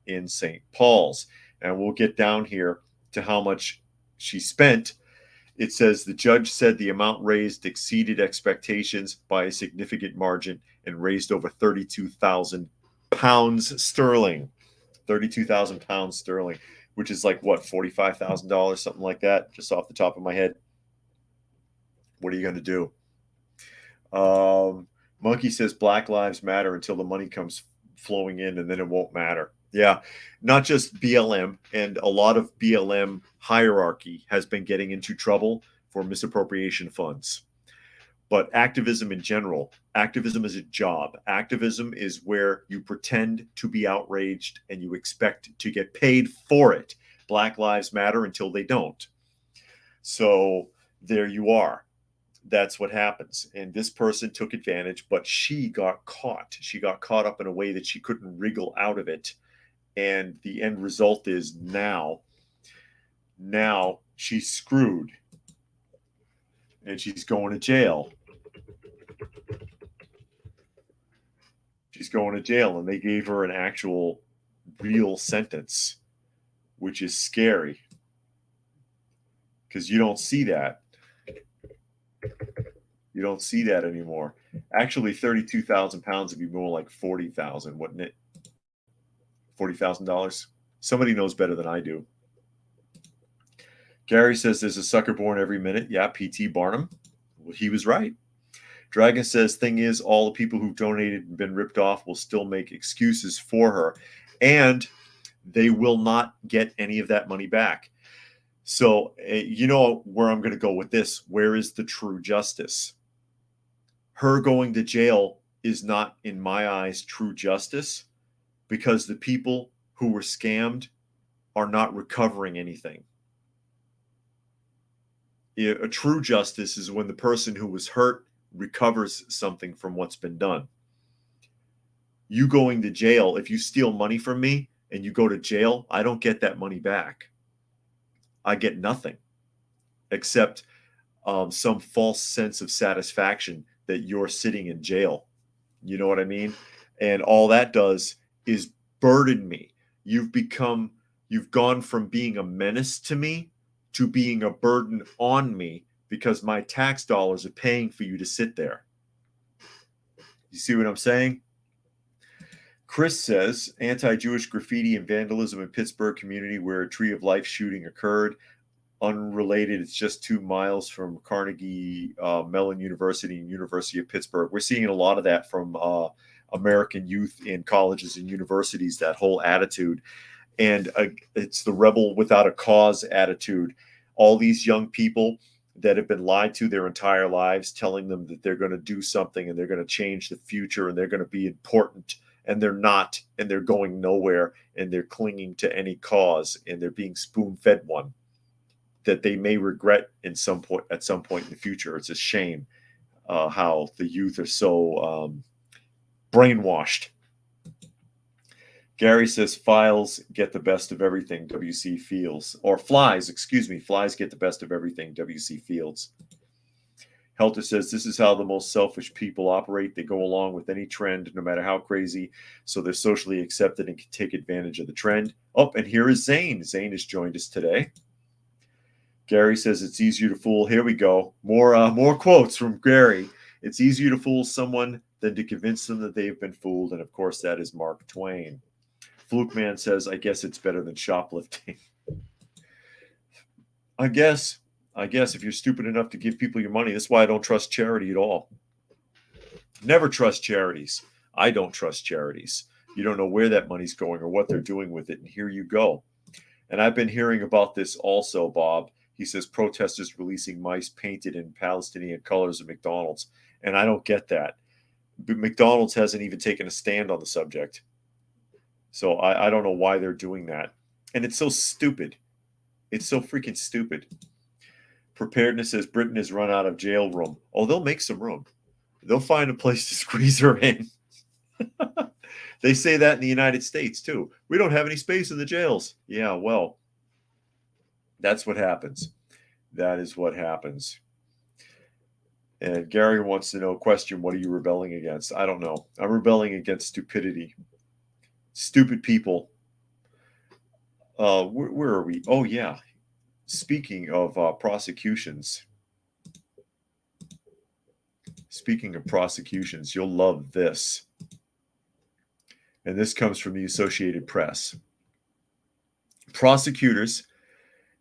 in St. Paul's. And we'll get down here to how much she spent. It says the judge said the amount raised exceeded expectations by a significant margin and raised over 32,000 pounds sterling. 32,000 pounds sterling, which is like what, $45,000, something like that, just off the top of my head. What are you going to do? Monkey says Black Lives Matter until the money comes flowing in, and then it won't matter. Yeah, not just BLM, and a lot of BLM hierarchy has been getting into trouble for misappropriation funds. But activism in general, activism is a job. Activism is where you pretend to be outraged and you expect to get paid for it. Black Lives Matter until they don't. So there you are. That's what happens. And this person took advantage, but she got caught. She got caught up in a way that she couldn't wriggle out of it. And the end result is now she's screwed. And she's going to jail. She's going to jail, and they gave her an actual real sentence, which is scary. Because you don't see that. You don't see that anymore. Actually, 32,000 pounds would be more like 40,000, wouldn't it? $40,000. Somebody knows better than I do. Gary says there's a sucker born every minute. Yeah, P.T. Barnum. Well, he was right. Dragon says, thing is, all the people who've donated and been ripped off will still make excuses for her. And they will not get any of that money back. So, you know where I'm going to go with this. Where is the true justice? Her going to jail is not, in my eyes, true justice, because the people who were scammed are not recovering anything. A true justice is when the person who was hurt recovers something from what's been done. You going to jail, if you steal money from me and you go to jail, I don't get that money back. I get nothing except some false sense of satisfaction that you're sitting in jail. You know what I mean? And all that does is burden me. You've gone from being a menace to me to being a burden on me because my tax dollars are paying for you to sit there. You see what I'm saying? Chris says, anti-Jewish graffiti and vandalism in Pittsburgh community where a Tree of Life shooting occurred. Unrelated, it's just 2 miles from Carnegie Mellon University and University of Pittsburgh. We're seeing a lot of that from American youth in colleges and universities, that whole attitude. And it's the rebel without a cause attitude. All these young people that have been lied to their entire lives, telling them that they're going to do something and they're going to change the future and they're going to be important, and they're not, and they're going nowhere, and they're clinging to any cause, and they're being spoon-fed one that they may regret at some point in the future. It's a shame how the youth are so brainwashed. Gary says files get the best of everything, W.C. Fields. Or flies, excuse me. Flies get the best of everything, W.C. Fields. Helter says this is how the most selfish people operate. They go along with any trend, no matter how crazy, so they're socially accepted and can take advantage of the trend. Oh, and here is Zane. Zane has joined us today. Gary says it's easier to fool. Here we go. More quotes from Gary. It's easier to fool someone than to convince them that they've been fooled. And of course, that is Mark Twain. Fluke Man says, I guess it's better than shoplifting. I guess if you're stupid enough to give people your money, that's why I don't trust charity at all. Never trust charities. I don't trust charities. You don't know where that money's going or what they're doing with it. And here you go. And I've been hearing about this also, Bob. He says protesters releasing mice painted in Palestinian colors at McDonald's. And I don't get that. But McDonald's hasn't even taken a stand on the subject. So I don't know why they're doing that. And it's so stupid. It's so freaking stupid. Preparedness says Britain has run out of jail room. Oh, they'll make some room. They'll find a place to squeeze her in. They say that in the United States, too. We don't have any space in the jails. Yeah, well, that's what happens. That is what happens. And Gary wants to know, question, what are you rebelling against? I don't know. I'm rebelling against stupidity. Stupid people. Where are we? Oh, yeah. Speaking of prosecutions. Speaking of prosecutions, you'll love this. And this comes from the Associated Press. Prosecutors,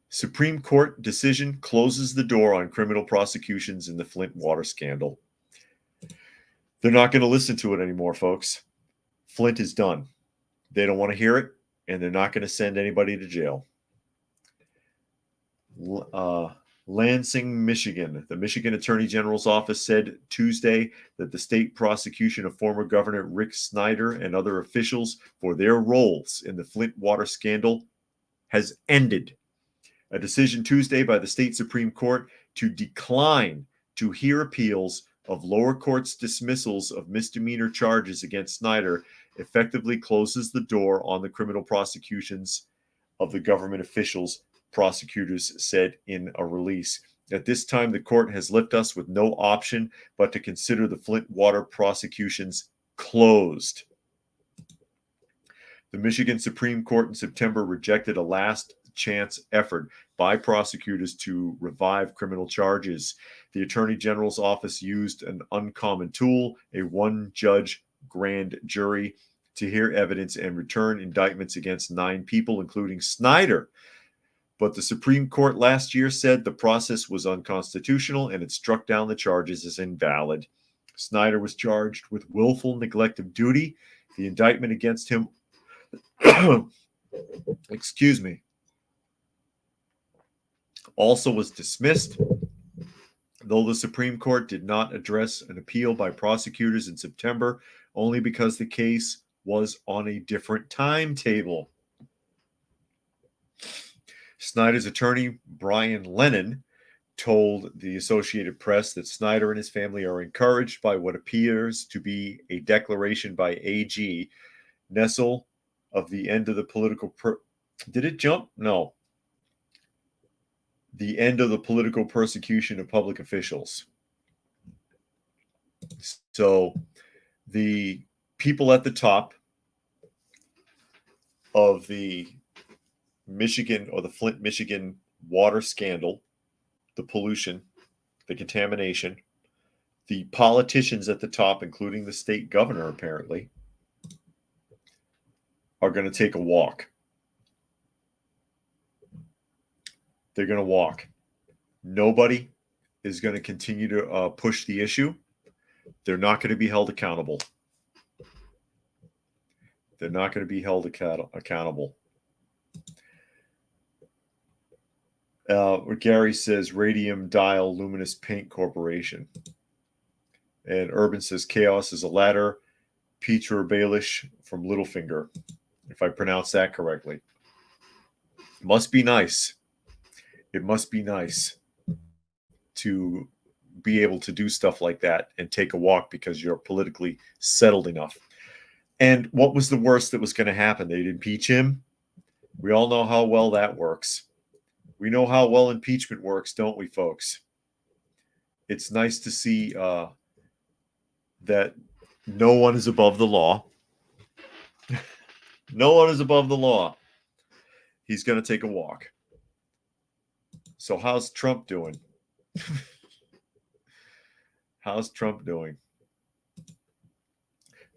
Supreme Court decision closes the door on criminal prosecutions in the Flint water scandal. They're not going to listen to it anymore, folks. Flint is done. They don't want to hear it, and they're not going to send anybody to jail. Lansing, Michigan. The Michigan Attorney General's office said Tuesday that the state prosecution of former Governor Rick Snyder and other officials for their roles in the Flint water scandal has ended. A decision Tuesday by the state Supreme Court to decline to hear appeals of lower courts' dismissals of misdemeanor charges against Snyder effectively closes the door on the criminal prosecutions of the government officials, prosecutors said in a release. At this time, the court has left us with no option but to consider the Flint water prosecutions closed. The Michigan Supreme Court in September rejected a last chance effort by prosecutors to revive criminal charges. The Attorney General's office used an uncommon tool, a one-judge grand jury, to hear evidence and return indictments against 9 people, including Snyder. But the Supreme Court last year said the process was unconstitutional and it struck down the charges as invalid. Snyder was charged with willful neglect of duty. The indictment against him also was dismissed, though the Supreme Court did not address an appeal by prosecutors in September, only because the case was on a different timetable. Snyder's attorney, Brian Lennon, told the Associated Press that Snyder and his family are encouraged by what appears to be a declaration by AG Nessel of the end of the political... Did it jump? No. The end of the political persecution of public officials. So the people at the top of the Michigan or the Flint, Michigan water scandal, the pollution, the contamination, the politicians at the top, including the state governor, apparently, are going to take a walk. They're going to walk. Nobody is going to continue to push the issue. They're not going to be held accountable. They're not going to be held accountable. Gary says Radium Dial Luminous Paint Corporation. And Urban says Chaos is a ladder. Peter Baelish from Littlefinger, if I pronounce that correctly. Must be nice. It must be nice to be able to do stuff like that and take a walk because you're politically settled enough. And what was the worst that was going to happen? They'd impeach him. We all know how well that works. We know how well impeachment works, don't we, folks? It's nice to see that no one is above the law. No one is above the law. He's going to take a walk. So how's Trump doing? How's Trump doing?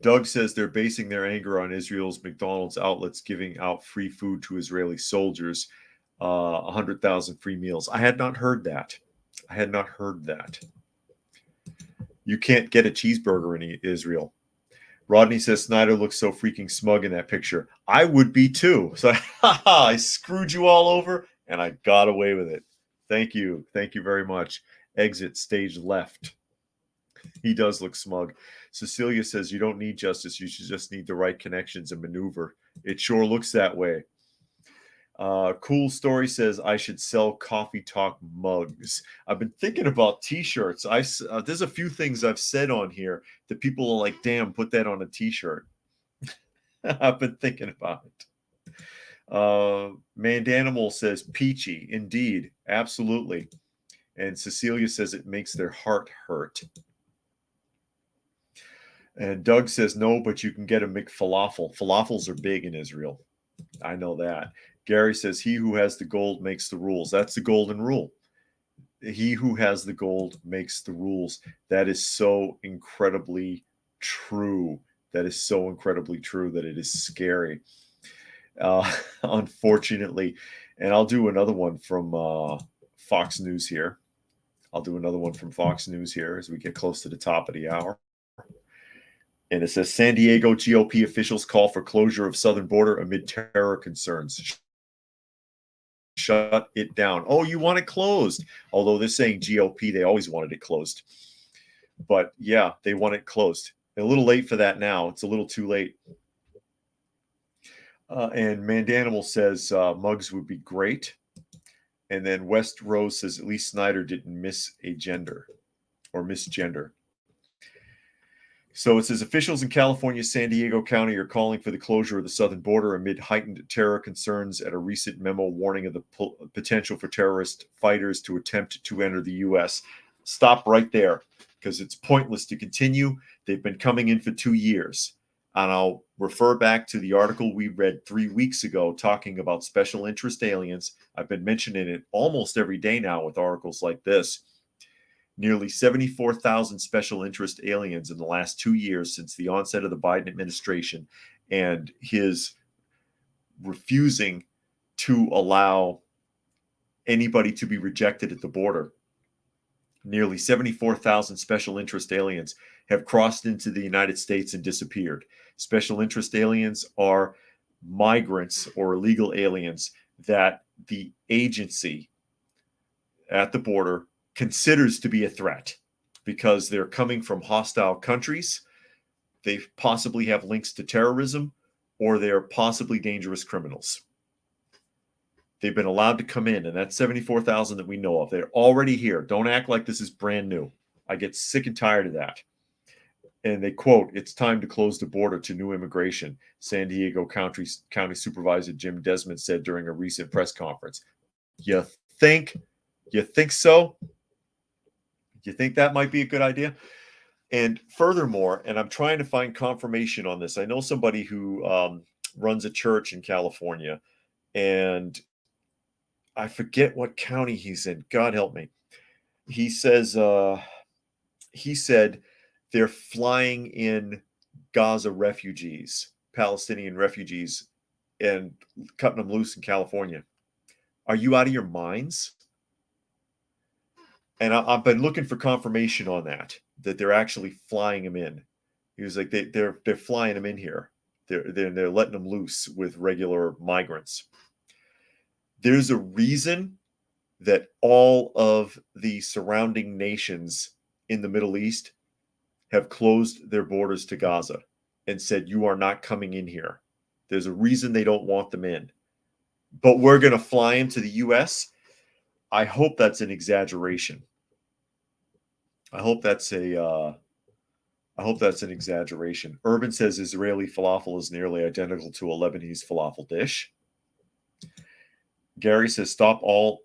Doug says they're basing their anger on Israel's McDonald's outlets giving out free food to Israeli soldiers, 100,000 free meals. I had not heard that. I had not heard that. You can't get a cheeseburger in Israel. Rodney says Snyder looks so freaking smug in that picture. I would be too. So I screwed you all over and I got away with it. Thank you. Thank you very much. Exit stage left. He does look smug. Cecilia says you don't need justice. You should just need the right connections and maneuver. It sure looks that way. Cool Story says I should sell Coffee Talk mugs. I've been thinking about T-shirts. There's a few things I've said on here that people are like, damn, put that on a T-shirt. I've been thinking about it. Mandanimal says peachy. Indeed, absolutely. And Cecilia says it makes their heart hurt. And Doug says no, but you can get a McFalafel. Falafels are big in Israel. I know that. Gary says he who has the gold makes the rules. That's the golden rule. He who has the gold makes the rules. That is so incredibly true. That is so incredibly true that it is scary. Unfortunately, and I'll do another one from Fox News here. I'll do another one from Fox News here as we get close to the top of the hour. And it says San Diego GOP officials call for closure of southern border amid terror concerns. Shut it down. Oh, you want it closed. Although they're saying GOP, they always wanted it closed. But yeah, they want it closed. They're a little late for that now. It's a little too late. And Mandanimal says mugs would be great. And then West Rose says at least Snyder didn't miss a gender or misgender. So it says officials in California, San Diego County are calling for the closure of the southern border amid heightened terror concerns at a recent memo warning of the potential for terrorist fighters to attempt to enter the U.S. Stop right there, because it's pointless to continue. They've been coming in for 2 years. And I'll refer back to the article we read 3 weeks ago talking about special interest aliens. I've been mentioning it almost every day now with articles like this. Nearly 74,000 special interest aliens in the last 2 years since the onset of the Biden administration and his refusing to allow anybody to be rejected at the border. Nearly 74,000 special interest aliens have crossed into the United States and disappeared. Special interest aliens are migrants or illegal aliens that the agency at the border considers to be a threat because they're coming from hostile countries, they possibly have links to terrorism, or they're possibly dangerous criminals. They've been allowed to come in, and that's 74,000 that we know of. They're already here. Don't act like this is brand new. I get sick and tired of that. And they quote, "It's time to close the border to new immigration," San Diego County Supervisor Jim Desmond said during a recent press conference. You think so? You think that might be a good idea? And furthermore, and I'm trying to find confirmation on this. I know somebody who runs a church in California, and I forget what county he's in. God help me. He says he said they're flying in Gaza refugees, Palestinian refugees, and cutting them loose in California. Are you out of your minds? And I've been looking for confirmation on that they're actually flying them in. He was like, they're flying them in here. They're letting them loose with regular migrants. There's a reason that all of the surrounding nations in the Middle East have closed their borders to Gaza and said, you are not coming in here. There's a reason they don't want them in. But we're going to fly them to the U.S. I hope that's an exaggeration. I hope that's an exaggeration. Urban says Israeli falafel is nearly identical to a Lebanese falafel dish. Gary says stop all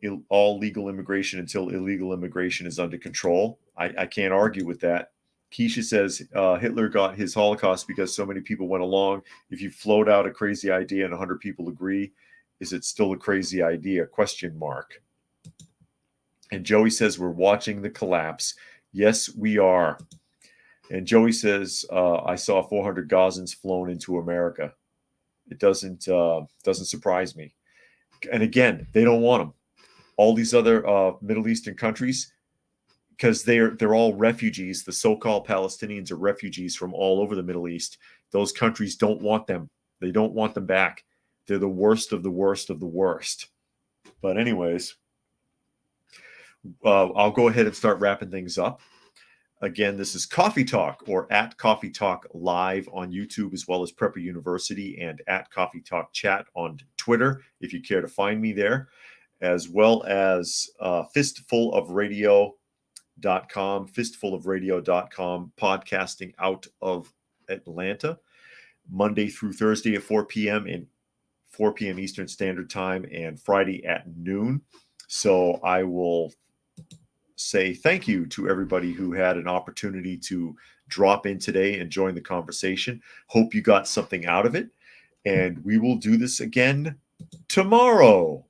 legal immigration until illegal immigration is under control. I can't argue with that. Keisha says Hitler got his Holocaust because so many people went along. If you float out a crazy idea and 100 people agree, is it still a crazy idea? Question mark. And Joey says we're watching the collapse. Yes, we are. And Joey says I saw 400 Gazans flown into America. It doesn't surprise me. And again, they don't want them. All these other Middle Eastern countries, because they're all refugees. The so-called Palestinians are refugees from all over the Middle East. Those countries don't want them. They don't want them back. They're the worst of the worst of the worst. But anyways, I'll go ahead and start wrapping things up. Again, this is Coffee Talk, or at Coffee Talk Live on YouTube, as well as Prepper University, and at Coffee Talk Chat on Twitter, if you care to find me there, as well as fistfulofradio.com, podcasting out of Atlanta, Monday through Thursday at 4 p.m. and 4 p.m. Eastern Standard Time, and Friday at noon. So I will say thank you to everybody who had an opportunity to drop in today and join the conversation. Hope you got something out of it, and we will do this again tomorrow.